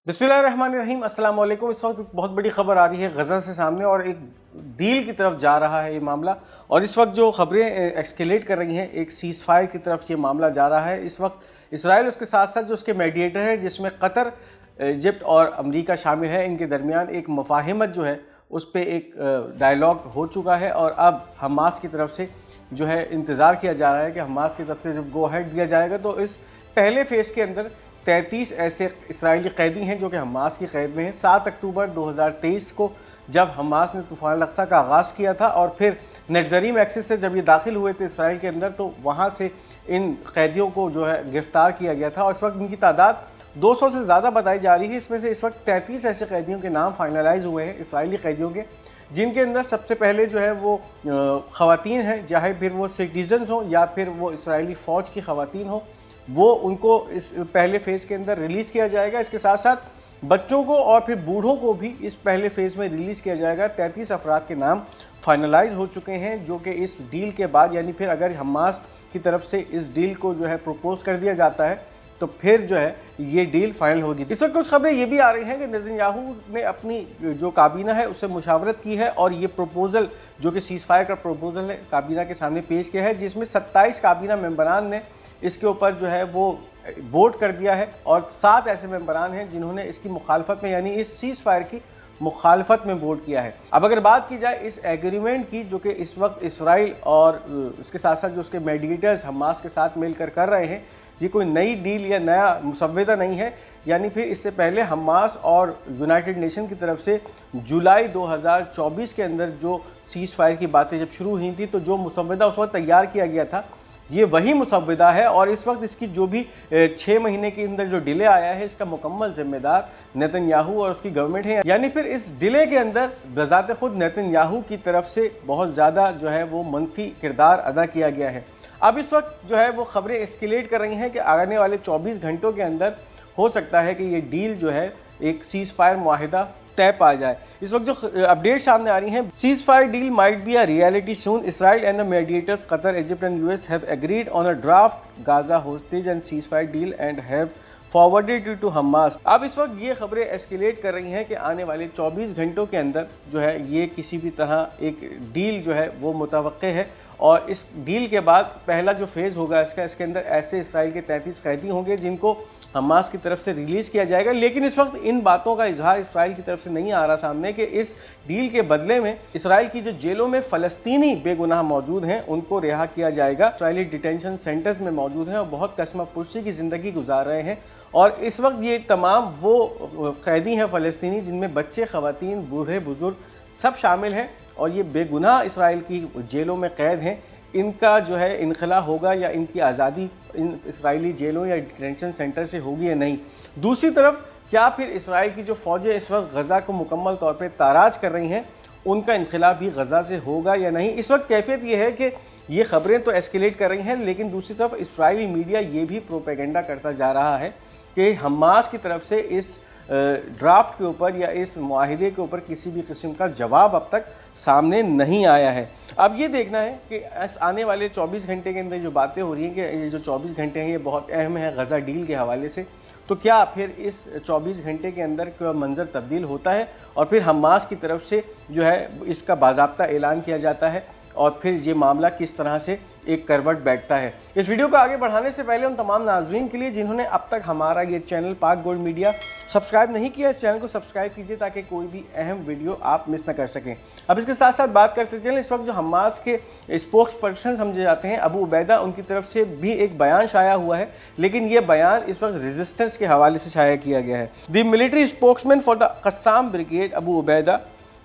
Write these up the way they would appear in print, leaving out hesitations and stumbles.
बिस्मिल्लाहिर्रहमानिर्रहीम, अस्सलाम वालेकुम। इस वक्त बहुत बड़ी खबर आ रही है गज़ा से सामने और एक डील की तरफ जा रहा है ये मामला। और इस वक्त जो खबरें एक्सकेलेट कर रही हैं, एक सीज़ फायर की तरफ ये मामला जा रहा है। इस वक्त इसराइल उसके साथ साथ जो उसके मीडिएटर हैं, जिसमें कतर, इजिप्ट और अमेरिका शामिल है, इनके दरमियान एक मुफाहिमत जो है उस पर एक डायलॉग हो चुका है। और अब हमास की तरफ से जो है इंतज़ार किया जा रहा है कि हमास की तरफ से जब गो अहेड दिया जाएगा तो इस पहले फ़ेज़ के अंदर 33 ऐसे इस्राएली कैदी हैं जो कि हमास की कैद में हैं। 7 अक्टूबर 2023 को जब हमास ने तूफ़ान अल-अक़सा का आगाज़ किया था और फिर नेटज़रीम एक्सिस से जब ये दाखिल हुए थे इसराइल के अंदर, तो वहाँ से इन कैदियों को जो है गिरफ़्तार किया गया था। और इस वक्त इनकी तादाद 200 से ज़्यादा बताई जा रही है। इसमें से इस वक्त 33 ऐसे कैदियों के नाम फाइनलाइज हुए हैं, इसराइली कैदियों के, जिनके अंदर सबसे पहले जो है वो ख़वातीन हैं, चाहे फिर वो सिटीजन्स हों या फिर वो इसराइली फ़ौज की ख़वातीन हों, वो उनको इस पहले फ़ेज़ के अंदर रिलीज़ किया जाएगा। इसके साथ साथ बच्चों को और फिर बूढ़ों को भी इस पहले फ़ेज़ में रिलीज़ किया जाएगा। 33 अफराद के नाम फाइनलाइज हो चुके हैं जो कि इस डील के बाद, यानी फिर अगर हमास की तरफ से इस डील को जो है प्रपोज़ कर दिया जाता है तो फिर जो है ये डील फाइनल होगी। इस वक्त कुछ खबरें ये भी आ रही हैं कि नेतन्याहू ने अपनी जो काबीना है उससे मुशावरत की है और ये प्रपोज़ल जो कि सीज़ फायर का प्रपोज़ल है काबीना के सामने पेश किया है, जिसमें 27 काबीना मेंबरान ने इसके ऊपर जो है वो वोट कर दिया है और 7 ऐसे मेंबरान हैं जिन्होंने इसकी मुखालफत में, यानी इस सीज़ फायर की मुखालफत में वोट किया है। अब अगर बात की जाए इस एग्रीमेंट की जो कि इस वक्त इसराइल और उसके साथ साथ जो उसके मीडिएटर्स हमास के साथ मिलकर कर रहे हैं, ये कोई नई डील या नया मुसव्वदा नहीं है। यानी फिर इससे पहले हमास और यूनाइटेड नेशन की तरफ से जुलाई 2024 के अंदर जो सीज़ फायर की बातें जब शुरू हुई थी, तो जो मुसव्वदा उस वक्त तैयार किया गया था ये वही मुसव्वदा है। और इस वक्त इसकी जो भी 6 महीने के अंदर जो डिले आया है, इसका मुकम्मल जिम्मेदार नेतन्याहू और उसकी गवर्नमेंट है। यानी फिर इस डिले के अंदर बज़ाते खुद नेतन्याहू की तरफ से बहुत ज़्यादा जो है वो मनफी किरदार अदा किया गया है। अब इस वक्त जो है वो खबरें एस्केलेट कर रही हैं कि आने वाले 24 घंटों के अंदर हो सकता है कि ये डील जो है एक सीज़ फायर मुआहिदा तय पा जाए। इस वक्त जो अपडेट सामने आ रही हैं, cease fire deal might be a reality soon. Israel and the mediators Qatar, Egypt and US have agreed on a draft Gaza hostage and cease fire deal and have forwarded it to Hamas. अब इस वक्त ये खबरें escalate कर रही हैं कि आने वाले 24 घंटों के अंदर जो है ये किसी भी तरह एक डील जो है वो मुतवक्के है। और इस डील के बाद पहला जो फेज़ होगा इसके अंदर ऐसे इसराइल के 33 कैदी होंगे जिनको हमास की तरफ से रिलीज़ किया जाएगा। लेकिन इस वक्त इन बातों का इजहार इसराइल की तरफ से नहीं आ रहा सामने कि इस डील के बदले में इसराइल की जो जेलों में फ़लस्तीनी बेगुनाह मौजूद हैं उनको रिहा किया जाएगा। इसराइली डिटेंशन सेंटर्स में मौजूद हैं और बहुत कशमकशी की ज़िंदगी गुजार रहे हैं। और इस वक्त ये तमाम वो कैदी हैं फ़लस्तीनी जिनमें बच्चे, ख़वातीन, बूढ़े, बुज़ुर्ग सब शामिल हैं और ये बेगुनाह इसराइल की जेलों में कैद हैं। इनका जो है इनखला होगा या इनकी आज़ादी इन इसराइली जेलों या डिटेंशन सेंटर से होगी या नहीं। दूसरी तरफ क्या फिर इसराइल की जो फ़ौजें इस वक्त गज़ा को मुकम्मल तौर पर ताराज कर रही हैं, उनका इनखला भी गज़ा से होगा या नहीं। इस वक्त कैफियत ये है कि ये ख़बरें तो एस्केलेट कर रही हैं, लेकिन दूसरी तरफ इसराइली मीडिया ये भी प्रोपेगेंडा करता जा रहा है कि हमास की तरफ से इस ड्राफ्ट के ऊपर या इस मुआहिदे के ऊपर किसी भी किस्म का जवाब अब तक सामने नहीं आया है। अब ये देखना है कि आने वाले 24 घंटे के अंदर जो बातें हो रही हैं कि ये जो 24 घंटे हैं ये बहुत अहम है गज़ा डील के हवाले से, तो क्या फिर इस 24 घंटे के अंदर कोई मंजर तब्दील होता है और फिर हमास की तरफ से जो है इसका बाज़ाब्ता ऐलान किया जाता है और फिर ये मामला किस तरह से एक करवट बैठता है। इस वीडियो को आगे बढ़ाने से पहले उन तमाम नाज़रीन के लिए जिन्होंने अब तक हमारा ये चैनल पाक गोल्ड मीडिया सब्सक्राइब नहीं किया, इस चैनल को सब्सक्राइब कीजिए ताकि कोई भी अहम वीडियो आप मिस न कर सकें। अब इसके साथ साथ बात करते चलें, इस वक्त जो हमास के स्पोक्स पर्सन समझे जाते हैं अबू उबैदा, उनकी तरफ से भी एक बयान शाया हुआ है, लेकिन ये बयान इस वक्त रेजिस्टेंस के हवाले से शाया किया गया है। The military spokesman for the Qassam brigade Abu Ubaida,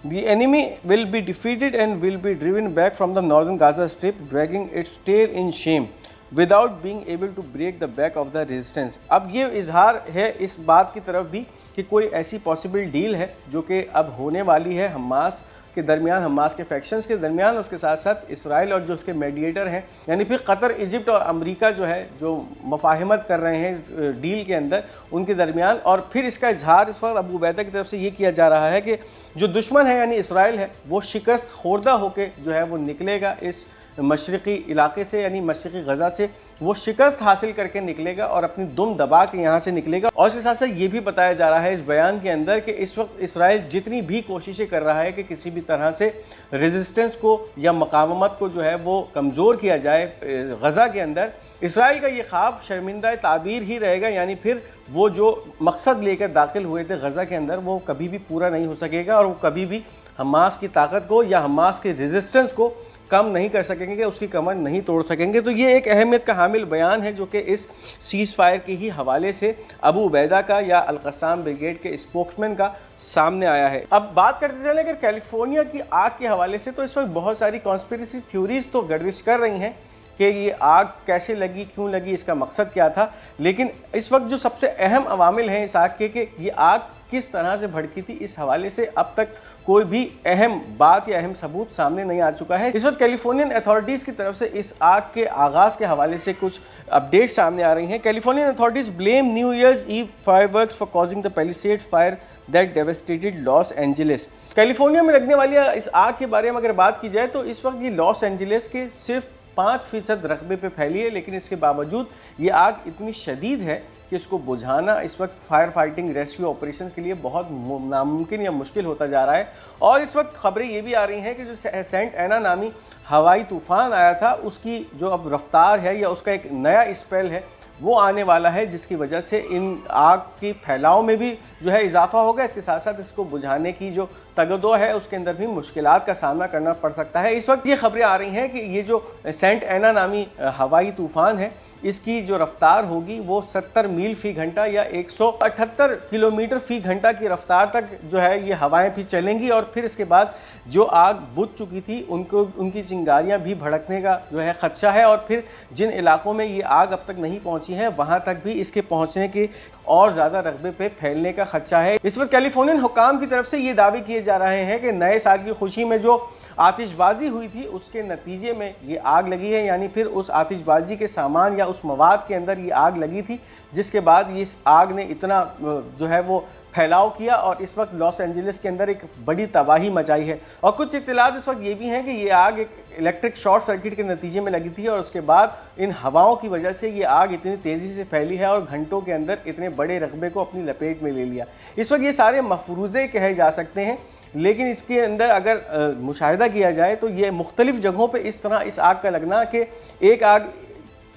the enemy will be defeated and will be driven back from the northern Gaza Strip, dragging its tail in shame without being able to break the back of the resistance। अब ये इजहार है इस बात की तरफ भी कि कोई ऐसी पॉसिबल डील है जो कि अब होने वाली है हमास के दरमियान, हमास के फैक्शंस के दरमियान, उसके साथ साथ इसराइल और जो उसके मीडिएटर हैं, यानी फिर कतर, इजिप्ट और अमेरिका जो है जो मुफाहिमत कर रहे हैं इस डील के अंदर, उनके दरमियान। और फिर इसका इजहार इस वक्त अबू उबैदा की तरफ से ये किया जा रहा है कि जो दुश्मन है यानी इसराइल है वो शिकस्त खोरदा होकर जो है वो निकलेगा इस मशरक़ी इलाके से यानी मशरक़ी गज़ा से वो शिकस्त हासिल करके निकलेगा और अपनी दुम दबा के यहाँ से निकलेगा। और इसके साथ साथ ये भी बताया जा रहा है इस बयान के अंदर कि इस वक्त इसराइल जितनी भी कोशिशें कर रहा है कि किसी भी तरह से रेजिस्टेंस को या मुकावमत को जो है वो कमज़ोर किया जाए गज़ा के अंदर, इसराइल का ये ख्वाब शर्मिंदा ताबीर ही रहेगा, यानी फिर वो जो मकसद लेकर दाखिल हुए थे गज़ा के अंदर वो कभी भी पूरा नहीं हो सकेगा और वो कभी भी हमास की ताकत को या हमास के रेजिस्टेंस को कम नहीं कर सकेंगे, उसकी कमर नहीं तोड़ सकेंगे। तो ये एक अहमियत का हामिल बयान है जो कि इस सीज़ फायर के ही हवाले से अबू उबैदा का या अल-क़स्साम ब्रिगेड के स्पोक्समैन का सामने आया है। अब बात करते चले अगर कैलिफोर्निया की आग के हवाले से, तो इस वक्त बहुत सारी कॉन्स्पिरेसी थ्योरीज तो गर्दिश कर रही हैं कि ये आग कैसे लगी, क्यों लगी, इसका मकसद क्या था। लेकिन इस वक्त जो सबसे अहम अवामिल हैं इस आग के कि ये आग किस तरह से भड़की थी, इस हवाले से अब तक कोई भी अहम बात या अहम सबूत सामने नहीं आ चुका है। इस वक्त कैलिफोर्नियन अथॉरिटीज़ की तरफ से इस आग के आगाज़ के हवाले से कुछ अपडेट सामने आ रही हैं। Californian authorities blame new Year's eve fireworks for causing the Palisade fire that devastated Los Angeles. California में लगने वाली इस आग के बारे में अगर बात की जाए तो इस वक्त ये लॉस एंजलिस के सिर्फ 5% रकबे पे फैली है, लेकिन इसके बावजूद ये आग इतनी शदीद है कि इसको बुझाना इस वक्त फायर फाइटिंग रेस्क्यू ऑपरेशंस के लिए बहुत नामुमकिन या मुश्किल होता जा रहा है। और इस वक्त खबरें ये भी आ रही हैं कि जो सेंट एना नामी हवाई तूफ़ान आया था उसकी जो अब रफ्तार है या उसका एक नया स्पेल है वो आने वाला है, जिसकी वजह से इन आग की फैलाव में भी जो है इजाफा होगा। इसके साथ साथ इसको बुझाने की जो तगदो है उसके अंदर भी मुश्किलात का सामना करना पड़ सकता है। इस वक्त ये खबरें आ रही हैं कि ये जो सेंट एना नामी हवाई तूफ़ान है इसकी जो रफ्तार होगी वो 70 मील फ़ी घंटा या 178 किलोमीटर फ़ी घंटा की रफ्तार तक जो है ये हवाएं भी चलेंगी। और फिर इसके बाद जो आग बुझ चुकी थी उनकी चिंगारियां भी भड़कने का जो है ख़दशा है। और फिर जिन इलाकों में ये आग अब तक नहीं पहुंची है वहां तक भी इसके पहुंचने के और ज़्यादा रकबे पे फैलने का खदशा है। इस वक्त कैलिफोर्नियन हुकाम की तरफ से ये दावे किए जा रहे हैं कि नए साल की खुशी में जो आतिशबाजी हुई थी उसके नतीजे में ये आग लगी है, यानी फिर उस आतिशबाजी के सामान या उस मवाद के अंदर ये आग लगी थी, जिसके बाद इस आग ने इतना जो है वो फैलाव किया और इस वक्त लॉस एंजलिस के अंदर एक बड़ी तबाही मचाई है। और कुछ इत्तलात इस वक्त ये भी हैं कि ये आग एक इलेक्ट्रिक शॉर्ट सर्किट के नतीजे में लगी थी और उसके बाद इन हवाओं की वजह से ये आग इतनी तेज़ी से फैली है और घंटों के अंदर इतने बड़े रकबे को अपनी लपेट में ले लिया। इस वक्त ये सारे मफरूज़े कहे जा सकते हैं, लेकिन इसके अंदर अगर मुशाहिदा किया जाए तो ये मुख्तलिफ़ जगहों पर इस तरह इस आग का लगना कि एक आग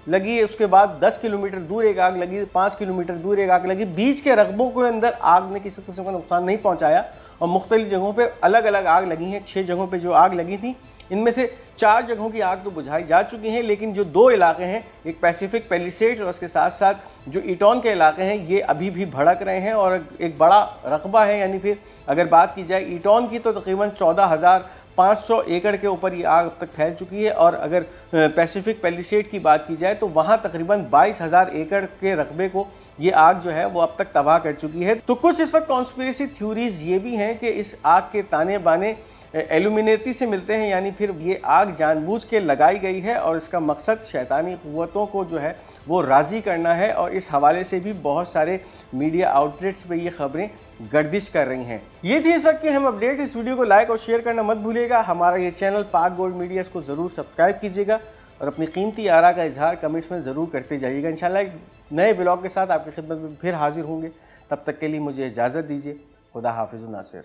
लगी है, उसके बाद 10 किलोमीटर दूर एक आग लगी, 5 किलोमीटर दूर एक आग लगी, बीच के रकबों के अंदर आग ने किसी किस्म का नुकसान नहीं पहुंचाया और मुख्तलिफ जगहों पे अलग अलग आग लगी हैं। 6 जगहों पे जो आग लगी थी इनमें से 4 जगहों की आग तो बुझाई जा चुकी हैं, लेकिन जो 2 इलाके हैं, एक पैसिफिक पैलिसेड्स और उसके साथ साथ जो ईटॉन के इलाके हैं, ये अभी भी भड़क रहे हैं और एक बड़ा रकबा है। यानी फिर अगर बात की जाए ईटॉन की तो तकरीबन 14,500 एकड़ के ऊपर ये आग अब तक फैल चुकी है और अगर पैसिफिक पैलिसेड की बात की जाए तो वहाँ तकरीबन 22,000 एकड़ के रकबे को ये आग जो है वो अब तक तबाह कर चुकी है। तो कुछ इस वक्त कॉन्स्पिरेसी थ्योरीज ये भी हैं कि इस आग के ताने बाने एल्यूमिनेटी से मिलते हैं, यानी फिर ये आग जानबूझ के लगाई गई है और इसका मकसद शैतानी क़ुव्वतों को जो है वो राज़ी करना है। और इस हवाले से भी बहुत सारे मीडिया आउटलेट्स पे ये खबरें गर्दिश कर रही हैं। ये थी इस वक्त की हम अपडेट। इस वीडियो को लाइक और शेयर करना मत भूलिएगा। हमारा ये चैनल पाक गोल्ड मीडिया, इसको ज़रूर सब्सक्राइब कीजिएगा और अपनी कीमती आरा का इजहार कमेंट्स में ज़रूर करते जाइएगा। इंशाल्लाह एक नए व्लॉग के साथ आपकी खिदमत में फिर हाजिर होंगे। तब तक के लिए मुझे इजाज़त दीजिए। खुदा हाफिज़ नासिर।